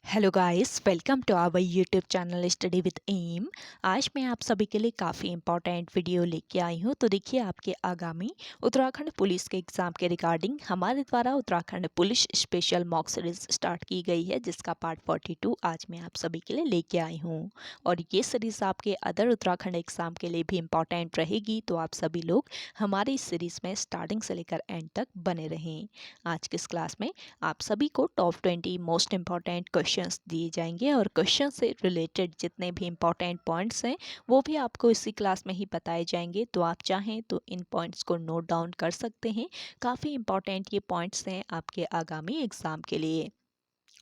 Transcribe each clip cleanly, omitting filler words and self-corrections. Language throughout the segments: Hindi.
Hello guys, welcome to our YouTube channel study with M. आज मैं आप सभी के लिए काफ़ी इंपॉर्टेंट वीडियो लेके आई हूँ। तो देखिए, आपके आगामी उत्तराखंड पुलिस के एग्ज़ाम के रिगार्डिंग हमारे द्वारा Uttarakhand police special mock series start की गई है, जिसका पार्ट 42 आज मैं आप सभी के लिए लेके आई हूँ। और ये सीरीज़ आपके अदर उत्तराखंड एग्ज़ाम के लिए भी इम्पॉर्टेंट रहेगी, तो आप सभी लोग हमारी इस सीरीज़ में स्टार्टिंग से लेकर एंड तक बने रहें। आज की इस क्लास में आप सभी को टॉप 20 मोस्ट इंपॉर्टेंट क्वेश्चंस दिए जाएंगे और क्वेश्चन से रिलेटेड जितने भी इंपॉर्टेंट पॉइंट्स हैं वो भी आपको इसी क्लास में ही बताए जाएंगे। तो आप चाहें तो इन पॉइंट्स को नोट डाउन कर सकते हैं। काफ़ी इंपॉर्टेंट ये पॉइंट्स हैं आपके आगामी एग्ज़ाम के लिए।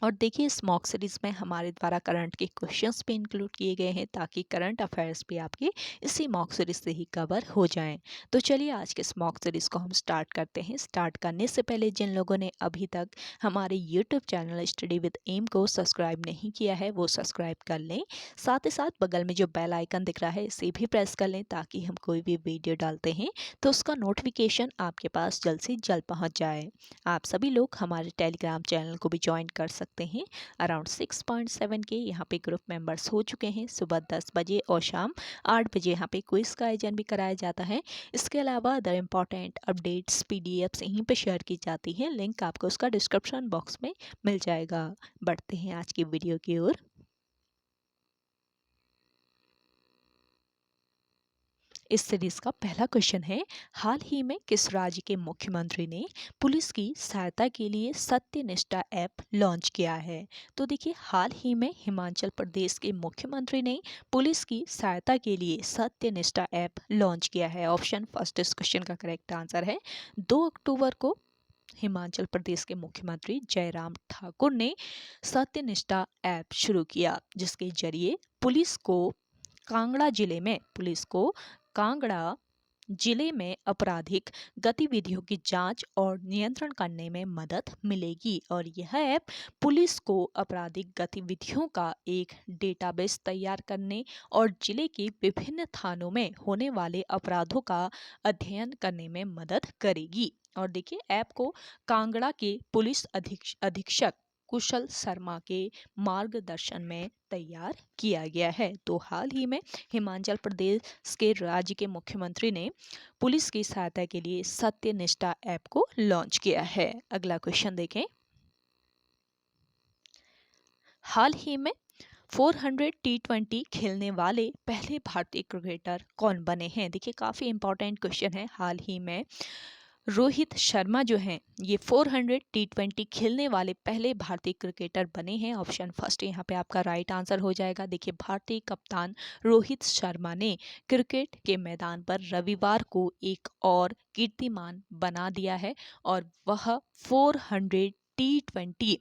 और देखिए, इस मॉक सीरीज में हमारे द्वारा करंट के क्वेश्चंस भी इंक्लूड किए गए हैं, ताकि करंट अफेयर्स भी आपके इसी मॉक सीरीज से ही कवर हो जाएं। तो चलिए, आज के इस मॉक सीरीज को हम स्टार्ट करते हैं। स्टार्ट करने से पहले जिन लोगों ने अभी तक हमारे YouTube channel study with M को सब्सक्राइब नहीं किया है, वो सब्सक्राइब कर लें। साथ ही साथ बगल में जो बेल आइकन दिख रहा है, इसे भी प्रेस कर लें, ताकि हम कोई भी वीडियो डालते हैं तो उसका नोटिफिकेशन आपके पास जल्द से जल्द पहुँच जाए। आप सभी लोग हमारे टेलीग्राम चैनल को भी ज्वाइन कर सकते हैं। अराउंड 6.7 के यहाँ पे ग्रुप मेंबर्स हो चुके हैं। सुबह 10 बजे और शाम 8 बजे यहाँ पे क्विज का आयोजन भी कराया जाता है। इसके अलावा अदर इम्पॉर्टेंट अपडेट्स पीडीएफ्स यहीं पे शेयर की जाती हैं। लिंक आपको उसका डिस्क्रिप्शन बॉक्स में मिल जाएगा। बढ़ते हैं आज की वीडियो की ओर। इस सीरीज का पहला क्वेश्चन है, हाल ही में किस राज्य के मुख्यमंत्री ने पुलिस की सहायता के लिए सत्यनिष्ठा ऐप लॉन्च किया है? तो देखिए, हाल ही में हिमाचल प्रदेश के मुख्यमंत्री ने पुलिस की सहायता के लिए सत्यनिष्ठा ऐप लॉन्च किया है। ऑप्शन फर्स्ट इस क्वेश्चन का करेक्ट आंसर है। 2 अक्टूबर को हिमाचल प्रदेश के मुख्यमंत्री जयराम ठाकुर ने सत्यनिष्ठा ऐप शुरू किया, जिसके जरिए पुलिस को कांगड़ा जिले में आपराधिक गतिविधियों की जांच और नियंत्रण करने में मदद मिलेगी। और यह ऐप पुलिस को आपराधिक गतिविधियों का एक डेटाबेस तैयार करने और जिले के विभिन्न थानों में होने वाले अपराधों का अध्ययन करने में मदद करेगी। और देखिए, ऐप को कांगड़ा के पुलिस अधीक्षक कुशल शर्मा के मार्गदर्शन में तैयार किया गया है। तो हाल ही में हिमाचल प्रदेश के राज्य के मुख्यमंत्री ने पुलिस की सहायता के लिए सत्यनिष्ठा ऐप को लॉन्च किया है। अगला क्वेश्चन देखें, हाल ही में 400 T20 खेलने वाले पहले भारतीय क्रिकेटर कौन बने हैं? देखिए, काफी इंपॉर्टेंट क्वेश्चन है। हाल ही में रोहित शर्मा जो हैं, ये 400 T20 खेलने वाले पहले भारतीय क्रिकेटर बने हैं। ऑप्शन फर्स्ट यहाँ पे आपका राइट आंसर हो जाएगा। देखिए, भारतीय कप्तान रोहित शर्मा ने क्रिकेट के मैदान पर रविवार को एक और कीर्तिमान बना दिया है, और वह 400 T20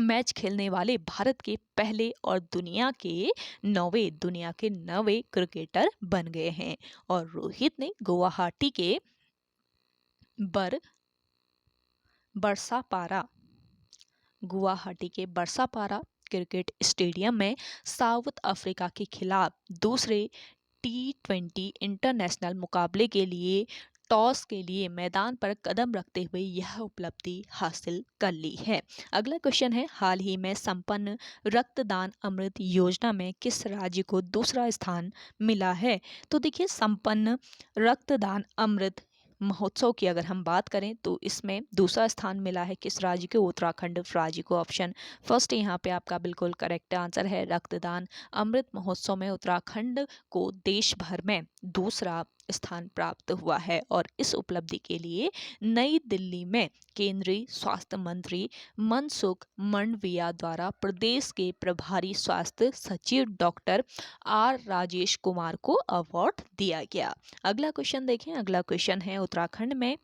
मैच खेलने वाले भारत के पहले और दुनिया के नवे क्रिकेटर बन गए हैं। और रोहित ने बर बरसापारा गुवाहाटी के बरसापारा क्रिकेट स्टेडियम में साउथ अफ्रीका के खिलाफ दूसरे T20 इंटरनेशनल मुकाबले के लिए टॉस के लिए मैदान पर कदम रखते हुए यह उपलब्धि हासिल कर ली है। अगला क्वेश्चन है, हाल ही में संपन्न रक्तदान अमृत योजना में किस राज्य को दूसरा स्थान मिला है? तो देखिए, संपन्न रक्तदान अमृत महोत्सव की अगर हम बात करें तो इसमें दूसरा स्थान मिला है किस राज्य को? उत्तराखंड राज्य को। ऑप्शन फर्स्ट यहाँ पे आपका बिल्कुल करेक्ट आंसर है। रक्तदान अमृत महोत्सव में उत्तराखंड को देश भर में दूसरा स्थान प्राप्त हुआ है। और इस उपलब्धि के लिए नई दिल्ली में केंद्रीय स्वास्थ्य मंत्री मनसुख मंडविया द्वारा प्रदेश के प्रभारी स्वास्थ्य सचिव डॉक्टर आर राजेश कुमार को अवार्ड दिया गया। अगला क्वेश्चन देखें। अगला क्वेश्चन है, उत्तराखंड में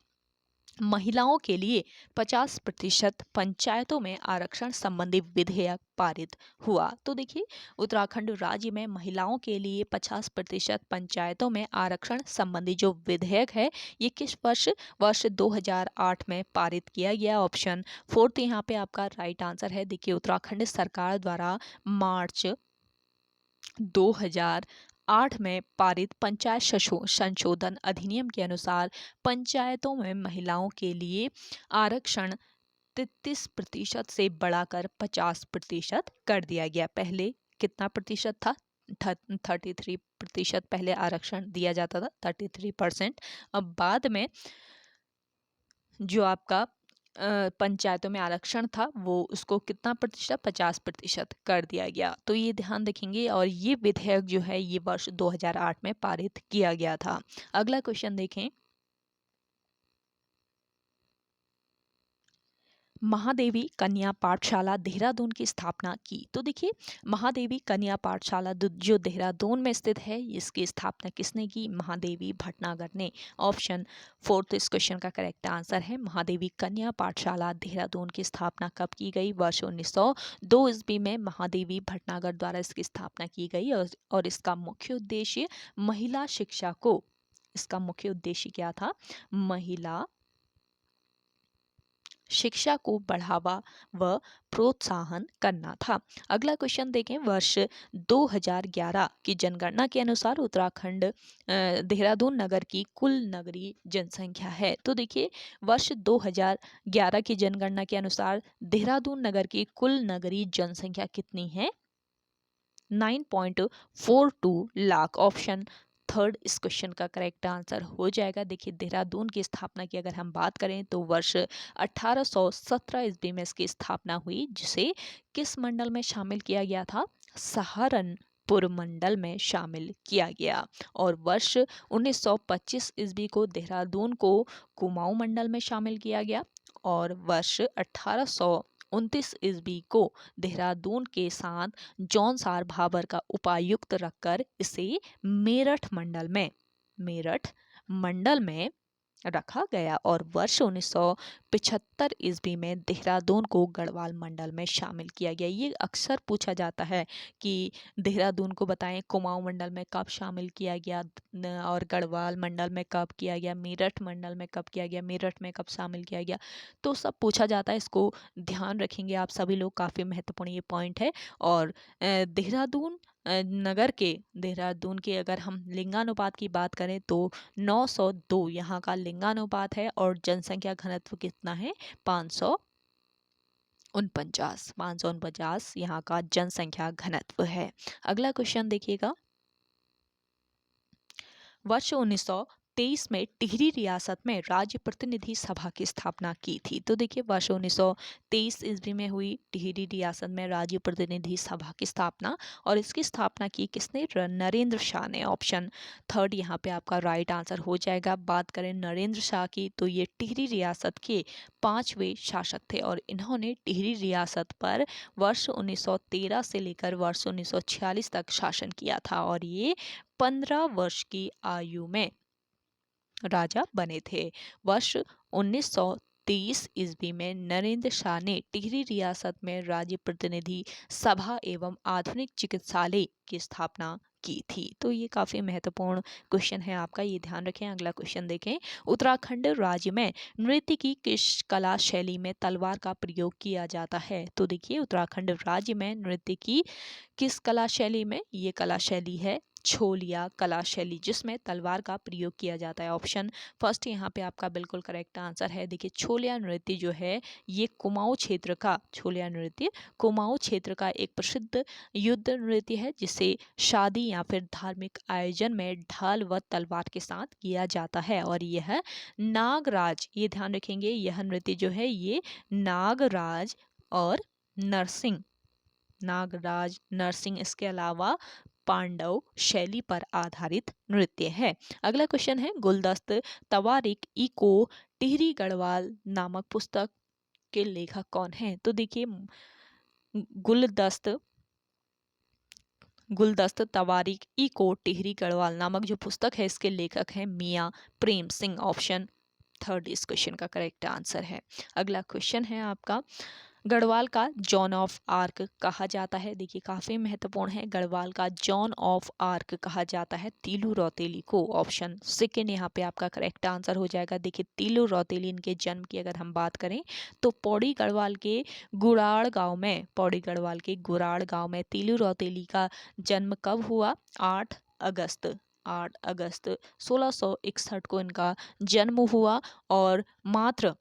महिलाओं के लिए 50% पंचायतों में आरक्षण संबंधी विधेयक पारित हुआ। तो देखिए, उत्तराखंड राज्य में महिलाओं के लिए 50% पंचायतों में आरक्षण संबंधी जो विधेयक है, ये किस वर्ष 2008 में पारित किया गया। ऑप्शन फोर्थ यहाँ पे आपका राइट आंसर है। देखिए, उत्तराखंड सरकार द्वारा मार्च 2008 में पारित पंचायत संशोधन अधिनियम के अनुसार पंचायतों में महिलाओं के लिए आरक्षण 33% से बढ़ाकर 50% कर दिया गया। पहले कितना प्रतिशत था? 33% पहले आरक्षण दिया जाता था, 33%। अब बाद में जो आपका पंचायतों में आरक्षण था वो उसको कितना प्रतिशत? 50% कर दिया गया। तो ये ध्यान रखेंगे। और ये विधेयक जो है ये वर्ष 2008 में पारित किया गया था। अगला क्वेश्चन देखें, महादेवी कन्या पाठशाला देहरादून की स्थापना की। तो देखिए, महादेवी कन्या पाठशाला जो देहरादून में स्थित है, इसकी स्थापना किसने की? महादेवी भटनागर ने। ऑप्शन 4 इस क्वेश्चन का करेक्ट आंसर है। महादेवी कन्या पाठशाला देहरादून की स्थापना कब की गई? वर्ष 1902 ईस्वी में महादेवी भटनागर द्वारा इसकी स्थापना की गई। और इसका मुख्य उद्देश्य महिला शिक्षा को, इसका मुख्य उद्देश्य क्या था? महिला शिक्षा को बढ़ावा व प्रोत्साहन करना था। अगला क्वेश्चन देखें, वर्ष 2011 की जनगणना के अनुसार उत्तराखंड देहरादून नगर की कुल नगरीय जनसंख्या है। तो देखिए, वर्ष 2011 की जनगणना के अनुसार देहरादून नगर की कुल नगरीय जनसंख्या कितनी है? 9.42 लाख। ऑप्शन 3 इस क्वेश्चन का करेक्ट आंसर हो जाएगा। देखिए, देहरादून की स्थापना की अगर हम बात करें तो वर्ष 1817 ईस्वी में इसकी स्थापना हुई, जिसे किस मंडल में शामिल किया गया था? सहारनपुर मंडल में शामिल किया गया। और वर्ष 1925 ईस्वी को देहरादून को कुमाऊं मंडल में शामिल किया गया। और वर्ष 1829 ईस्वी को देहरादून के साथ जौनसार भाबर का उपायुक्त रखकर इसे मेरठ मंडल में रखा गया। और वर्ष 1975 ईस्वी में देहरादून को गढ़वाल मंडल में शामिल किया गया। ये अक्सर पूछा जाता है कि देहरादून को बताएं कुमाऊं मंडल में कब शामिल किया गया और गढ़वाल मंडल में कब किया गया, मेरठ मंडल में कब किया गया, मेरठ में कब शामिल किया गया। तो सब पूछा जाता है, इसको ध्यान रखेंगे आप सभी लोग, काफ़ी महत्वपूर्ण ये पॉइंट है। और देहरादून देहरादून के अगर हम लिंगानुपात की बात करें तो 902 यहाँ का लिंगानुपात है। और जनसंख्या घनत्व कितना है? 549 यहाँ का जनसंख्या घनत्व है। अगला क्वेश्चन देखिएगा, वर्ष 1923 में टिहरी रियासत में राज्य प्रतिनिधि सभा की स्थापना की थी। तो देखिए, वर्ष 1923 ईस्वी में हुई टिहरी रियासत में राज्य प्रतिनिधि सभा की स्थापना। और इसकी स्थापना की किसने? नरेंद्र शाह ने। ऑप्शन 3 यहाँ पे आपका राइट आंसर हो जाएगा। बात करें नरेंद्र शाह की तो ये टिहरी रियासत के 5वें शासक थे। और इन्होंने टिहरी रियासत पर वर्ष 1913 से लेकर वर्ष 1946 तक शासन किया था। और ये 15 वर्ष की आयु में राजा बने थे। वर्ष 1923 ईस्वी में नरेंद्र शाह ने टिहरी रियासत में राज्य प्रतिनिधि सभा एवं आधुनिक चिकित्सालय की स्थापना की थी। तो ये काफ़ी महत्वपूर्ण क्वेश्चन है आपका, ये ध्यान रखें। अगला क्वेश्चन देखें, उत्तराखंड राज्य में नृत्य की किस कला शैली में तलवार का प्रयोग किया जाता है? तो देखिए, उत्तराखंड राज्य में नृत्य की किस कला शैली में? ये कला शैली है छोलिया कला शैली, जिसमें तलवार का प्रयोग किया जाता है। ऑप्शन 1 यहाँ पे आपका बिल्कुल करेक्ट आंसर है। देखिए, छोलिया नृत्य जो है ये कुमाऊं क्षेत्र का एक प्रसिद्ध युद्ध नृत्य है, जिसे शादी या फिर धार्मिक आयोजन में ढाल व तलवार के साथ किया जाता है। और यह नागराज, ये ध्यान रखेंगे, यह नृत्य जो है ये नागराज नरसिंह इसके अलावा पांडव शैली पर आधारित नृत्य है। अगला क्वेश्चन है, गुलदस्त तवारीख ई को टिहरी गढ़वाल नामक पुस्तक के लेखक कौन है? तो देखिए, गुलदस्त तवारीख ई को टिहरी गढ़वाल नामक जो पुस्तक है इसके लेखक हैं मियाँ प्रेम सिंह। ऑप्शन 3 इस क्वेश्चन का करेक्ट आंसर है। अगला क्वेश्चन है आपका, गढ़वाल का जॉन ऑफ आर्क कहा जाता है। देखिए, काफ़ी महत्वपूर्ण है, गढ़वाल का जॉन ऑफ आर्क कहा जाता है तीलू रौतेली को। ऑप्शन 2 यहाँ पे आपका करेक्ट आंसर हो जाएगा। देखिए, तीलू रौतेली इनके जन्म की अगर हम बात करें तो पौड़ी गढ़वाल के गुराड़ गांव में तीलू रौतेली का जन्म कब हुआ? 8 अगस्त 1661 को इनका जन्म हुआ। और मात्र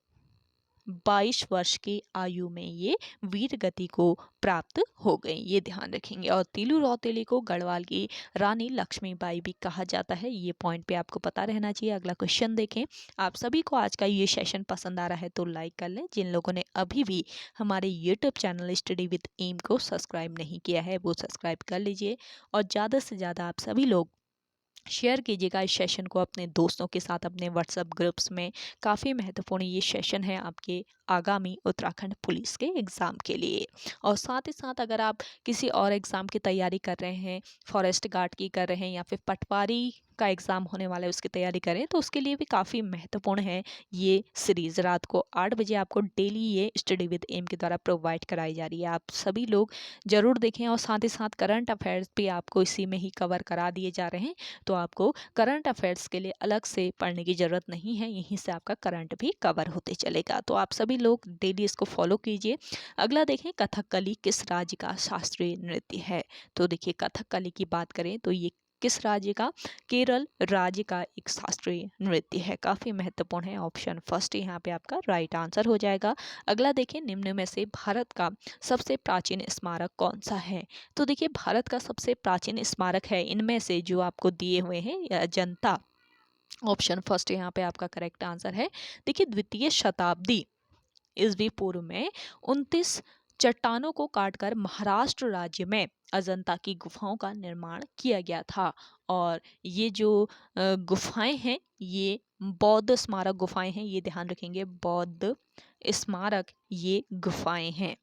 22 वर्ष की आयु में ये वीर गति को प्राप्त हो गई, ये ध्यान रखेंगे। और तीलू रौतेली को गढ़वाल की रानी लक्ष्मीबाई भी कहा जाता है, ये पॉइंट पे आपको पता रहना चाहिए। अगला क्वेश्चन देखें। आप सभी को आज का ये सेशन पसंद आ रहा है तो लाइक कर लें। जिन लोगों ने अभी भी हमारे YouTube channel study with M को सब्सक्राइब नहीं किया है वो सब्सक्राइब कर लीजिए, और ज़्यादा से ज़्यादा आप सभी लोग शेयर कीजिएगा इस सेशन को अपने दोस्तों के साथ, अपने व्हाट्सएप ग्रुप्स में। काफ़ी महत्वपूर्ण ये सेशन है आपके आगामी उत्तराखंड पुलिस के एग्ज़ाम के लिए। और साथ ही साथ अगर आप किसी और एग्ज़ाम की तैयारी कर रहे हैं, फॉरेस्ट गार्ड की कर रहे हैं, या फिर पटवारी का एग्ज़ाम होने वाला है उसकी तैयारी करें, तो उसके लिए भी काफ़ी महत्वपूर्ण है ये सीरीज़। रात को 8 बजे आपको डेली ये स्टडी विद एम के द्वारा प्रोवाइड कराई जा रही है, आप सभी लोग ज़रूर देखें। और साथ ही साथ करंट अफेयर्स भी आपको इसी में ही कवर करा दिए जा रहे हैं, तो आपको करंट अफेयर्स के लिए अलग से पढ़ने की ज़रूरत नहीं है, यहीं से आपका करंट भी कवर होते चलेगा। तो आप सभी लोग डेली इसको फॉलो कीजिए। अगला देखें, कथकली किस राज्य का शास्त्रीय नृत्य है। तो देखिए, कथकली की बात करें तो ये किस राज्य का, केरल राज्य का एक शास्त्रीय नृत्य है। काफ़ी महत्वपूर्ण है, ऑप्शन फर्स्ट यहाँ पे आपका राइट आंसर हो जाएगा। अगला देखिए, निम्न में से भारत का सबसे प्राचीन स्मारक कौन सा है। तो देखिए, भारत का सबसे प्राचीन स्मारक है इनमें से जो आपको दिए हुए हैं अजंता, ऑप्शन फर्स्ट यहाँ पे आपका करेक्ट आंसर है। देखिए, द्वितीय शताब्दी ईस्वी पूर्व में 29 चट्टानों को काटकर महाराष्ट्र राज्य में अजंता की गुफाओं का निर्माण किया गया था। और ये जो गुफाएं हैं ये बौद्ध स्मारक गुफाएं हैं, ये ध्यान रखेंगे, बौद्ध स्मारक ये गुफाएं हैं।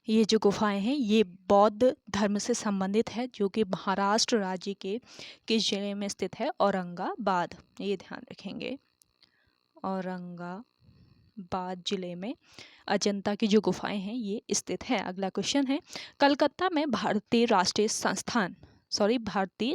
ये जो गुफाएं हैं ये बौद्ध धर्म से संबंधित है, जो कि महाराष्ट्र राज्य के किस जिले में स्थित है, औरंगाबाद, ये ध्यान रखेंगे, औरंगाबाद जिले में अजंता की जो गुफाएं हैं ये स्थित है। अगला क्वेश्चन है, कलकत्ता में भारतीय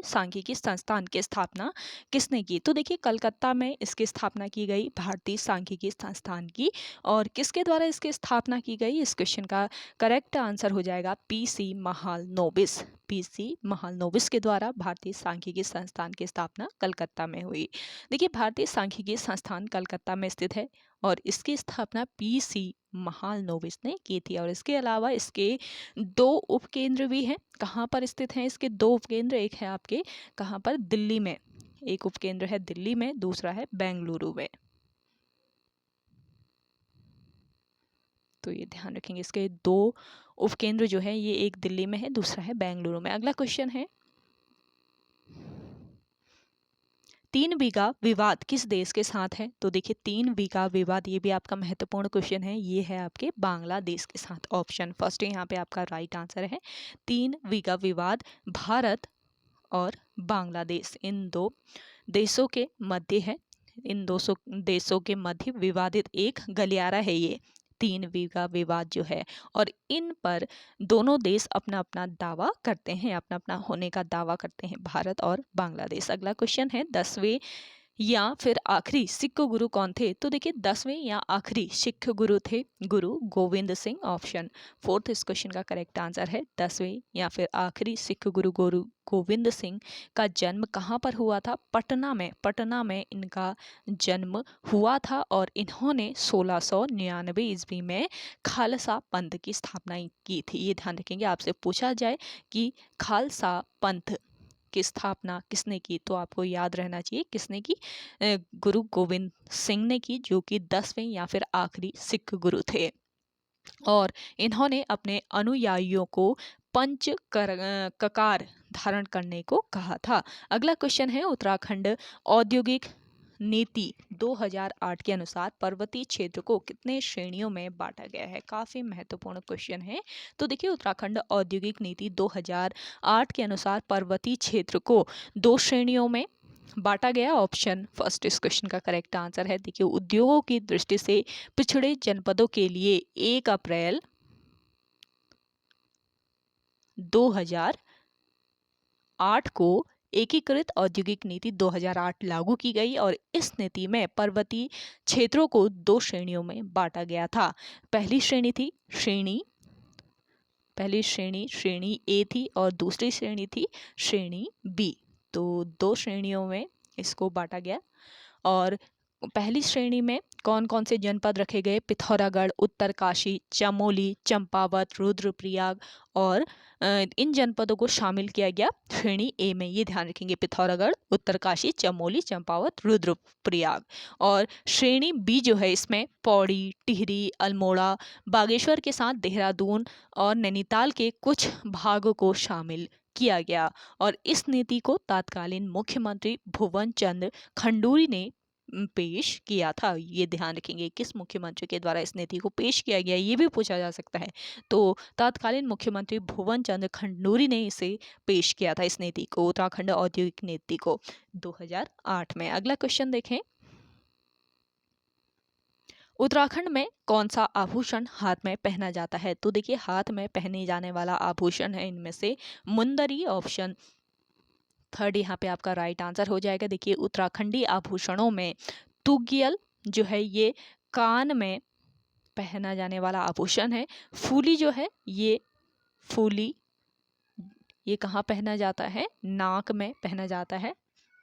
सांख्यिकी संस्थान की स्थापना किसने की। तो देखिए, कलकत्ता में इसकी स्थापना की गई भारतीय सांख्यिकी संस्थान की, और किसके द्वारा इसकी स्थापना की गई, इस क्वेश्चन का करेक्ट आंसर हो जाएगा पीसी महालनोबिस। पीसी महालनोबिस के द्वारा भारतीय सांख्यिकी संस्थान की स्थापना कलकत्ता में हुई। देखिए, भारतीय सांख्यिकी संस्थान कलकत्ता में स्थित है और इसकी स्थापना पीसी महालनोबिस ने की थी। और इसके अलावा इसके 2 उपकेंद्र भी हैं। कहाँ पर स्थित हैं इसके 2 उपकेंद्र, एक है आपके कहाँ पर, दिल्ली में, एक उपकेंद्र है दिल्ली में, दूसरा है बेंगलुरु में। तो ये ध्यान रखेंगे, इसके 2 उपकेंद्र जो है ये एक दिल्ली में है, दूसरा है बेंगलुरु में। अगला क्वेश्चन है, 3 बीघा विवाद किस देश के साथ है। तो देखिए, 3 बीघा विवाद ये भी आपका महत्वपूर्ण क्वेश्चन है, ये है आपके बांग्लादेश के साथ। ऑप्शन फर्स्ट यहाँ पे आपका राइट आंसर है। 3 बीघा विवाद भारत और बांग्लादेश इन 2 देशों के मध्य है। इन 200 देशों के मध्य विवादित एक गलियारा है ये 3 बीघा विवाद जो है, और इन पर दोनों देश अपना अपना दावा करते हैं, अपना अपना होने का दावा करते हैं, भारत और बांग्लादेश। अगला क्वेश्चन है, 10वें या फिर आखिरी सिख गुरु कौन थे। तो देखिए, 10वें या आखिरी सिख गुरु थे गुरु गोविंद सिंह। ऑप्शन फोर्थ इस क्वेश्चन का करेक्ट आंसर है। 10वें या फिर आखिरी सिख गुरु गोविंद सिंह का जन्म कहाँ पर हुआ था, पटना में। पटना में इनका जन्म हुआ था और इन्होंने 1699 ईस्वी में खालसा पंथ की स्थापना की थी। ये ध्यान रखेंगे, आपसे पूछा जाए कि खालसा पंथ की स्थापना किसने की, तो आपको याद रहना चाहिए किसने की, गुरु गोविंद सिंह ने की, जो कि 10वें या फिर आखिरी सिख गुरु थे। और इन्होंने अपने अनुयायियों को पंच ककार धारण करने को कहा था। अगला क्वेश्चन है, उत्तराखंड औद्योगिक नीति 2008 के अनुसार पर्वतीय क्षेत्र को कितने श्रेणियों में बांटा गया है। काफ़ी महत्वपूर्ण क्वेश्चन है। तो देखिए, उत्तराखंड औद्योगिक नीति 2008 के अनुसार पर्वतीय क्षेत्र को 2 श्रेणियों में बांटा गया। ऑप्शन फर्स्ट इस क्वेश्चन का करेक्ट आंसर है। देखिए, उद्योगों की दृष्टि से पिछड़े जनपदों के लिए 1 अप्रैल 2008 को एकीकृत औद्योगिक नीति 2008 लागू की गई, और इस नीति में पर्वतीय क्षेत्रों को 2 श्रेणियों में बांटा गया था। पहली श्रेणी ए थी और दूसरी श्रेणी थी श्रेणी बी। तो 2 श्रेणियों में इसको बांटा गया। और पहली श्रेणी में कौन कौन से जनपद रखे गए? पिथौरागढ़, उत्तरकाशी, चमोली, चंपावत, रुद्रप्रयाग और इन जनपदों को शामिल किया गया श्रेणी ए में। ये ध्यान रखेंगे, पिथौरागढ़, उत्तरकाशी, चमोली, चंपावत, रुद्रप्रयाग। और श्रेणी बी जो है इसमें पौड़ी, टिहरी, अल्मोड़ा, बागेश्वर के साथ देहरादून और नैनीताल के कुछ भागों को शामिल किया गया। और इस नीति को तत्कालीन मुख्यमंत्री भुवन चंद्र खंडूरी ने पेश किया था। ये ध्यान रखेंगे, किस मुख्यमंत्री के द्वारा इस नीति को पेश किया गया, ये भी पूछा जा सकता है। तो तत्कालीन मुख्यमंत्री भुवन चंद्र खंडूरी ने इसे पेश किया था, इस नीति को, उत्तराखंड औद्योगिक नीति को 2008 में। अगला क्वेश्चन देखें, उत्तराखंड में कौन सा आभूषण हाथ में पहना जाता है? तो देखिए, हाथ में पहने जाने वाला आभूषण है इनमें से मुंदरी। ऑप्शन थर्ड यहाँ पे आपका राइट आंसर हो जाएगा। देखिए, उत्तराखंडी आभूषणों में तुगियल जो है ये कान में पहना जाने वाला आभूषण है। फूली जो है ये फूली, ये कहाँ पहना जाता है? नाक में पहना जाता है।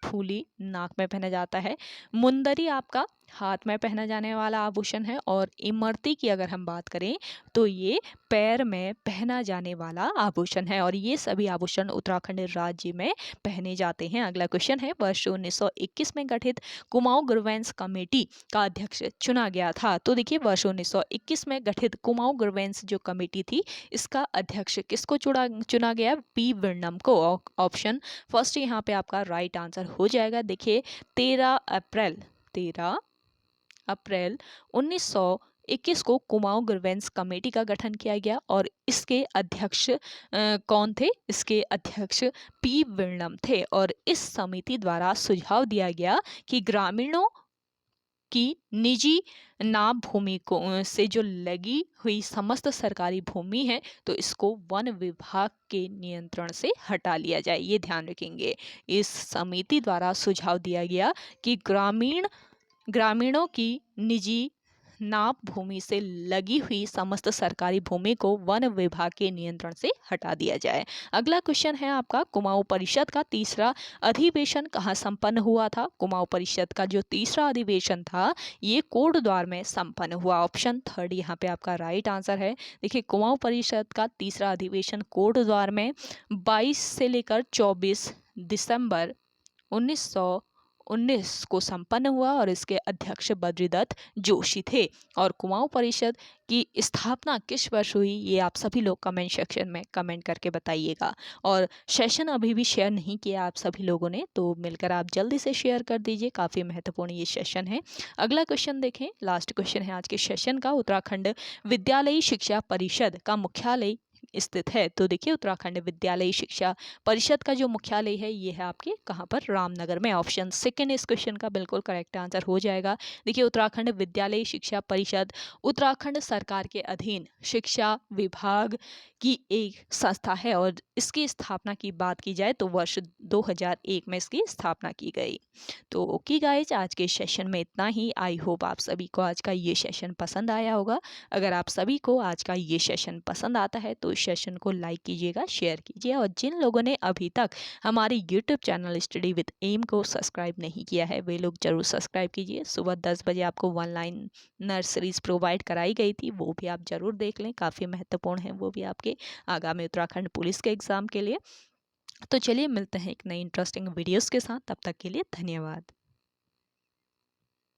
फूली नाक में पहना जाता है। मुंदरी आपका हाथ में पहना जाने वाला आभूषण है। और इमरती की अगर हम बात करें तो ये पैर में पहना जाने वाला आभूषण है। और ये सभी आभूषण उत्तराखंड राज्य में पहने जाते हैं। अगला क्वेश्चन है, वर्ष 1921 में गठित कुमाऊं गवर्नेंस कमेटी का अध्यक्ष चुना गया था। तो देखिए, वर्ष 1921 में गठित कुमाऊं गवर्नेंस जो कमेटी थी, इसका अध्यक्ष किसको चुना गया? पी विरनम को। ऑप्शन फर्स्ट यहाँ पे आपका राइट आंसर हो जाएगा। देखिए, 13 अप्रैल 1921 को कुमाऊं गवर्नेंस कमेटी का गठन किया गया। और इसके अध्यक्ष कौन थे? इसके अध्यक्ष पी विरनम थे। और इस समिति द्वारा सुझाव दिया गया कि ग्रामीणों की निजी नाप भूमि को से जो लगी हुई समस्त सरकारी भूमि है, तो इसको वन विभाग के नियंत्रण से हटा लिया जाए। ये ध्यान रखेंगे, इस समिति द्वारा सुझाव दिया गया कि ग्रामीणों की निजी नाप भूमि से लगी हुई समस्त सरकारी भूमि को वन विभाग के नियंत्रण से हटा दिया जाए। अगला क्वेश्चन है आपका, कुमाऊं परिषद का तीसरा अधिवेशन कहाँ संपन्न हुआ था? कुमाऊं परिषद का जो तीसरा अधिवेशन था ये कोटद्वार में संपन्न हुआ। ऑप्शन थर्ड यहाँ पे आपका राइट आंसर है। देखिए, कुमाऊं परिषद का तीसरा अधिवेशन कोटद्वार में 22 से लेकर 24 दिसंबर 1919 को संपन्न हुआ। और इसके अध्यक्ष बद्रीदत्त जोशी थे। और कुमाऊं परिषद की स्थापना किस वर्ष हुई, ये आप सभी लोग कमेंट सेक्शन में कमेंट करके बताइएगा। और सेशन अभी भी शेयर नहीं किया आप सभी लोगों ने, तो मिलकर आप जल्दी से शेयर कर दीजिए, काफ़ी महत्वपूर्ण ये सेशन है। अगला क्वेश्चन देखें, लास्ट क्वेश्चन है आज के सेशन का, उत्तराखंड विद्यालयी शिक्षा परिषद का मुख्यालय स्थित है? तो देखिए, उत्तराखंड विद्यालयी शिक्षा परिषद का जो मुख्यालय है ये है आपके कहाँ पर? रामनगर में। ऑप्शन सेकंड इस क्वेश्चन का बिल्कुल करेक्ट आंसर हो जाएगा। देखिए, उत्तराखंड विद्यालयी शिक्षा परिषद उत्तराखंड सरकार के अधीन शिक्षा विभाग की एक संस्था है। और इसकी स्थापना की बात की जाए तो वर्ष 2001 में इसकी स्थापना की गई। तो ओके गाइज, आज के सेशन में इतना ही। आई होप आप सभी को आज का ये सेशन पसंद आया होगा। अगर आप सभी को आज का ये सेशन पसंद आता है तो इस सेशन को लाइक कीजिएगा, शेयर कीजिए। और जिन लोगों ने अभी तक हमारे YouTube channel study with M को सब्सक्राइब नहीं किया है वे लोग जरूर सब्सक्राइब कीजिए। सुबह 10 बजे आपको 1 लाइनर सीरीज प्रोवाइड कराई गई थी, वो भी आप जरूर देख लें, काफ़ी महत्वपूर्ण है वो भी आपके आगामी उत्तराखंड पुलिस के एग्जाम के लिए। तो चलिए मिलते हैं एक नई इंटरेस्टिंग वीडियोस के साथ, तब तक के लिए धन्यवाद।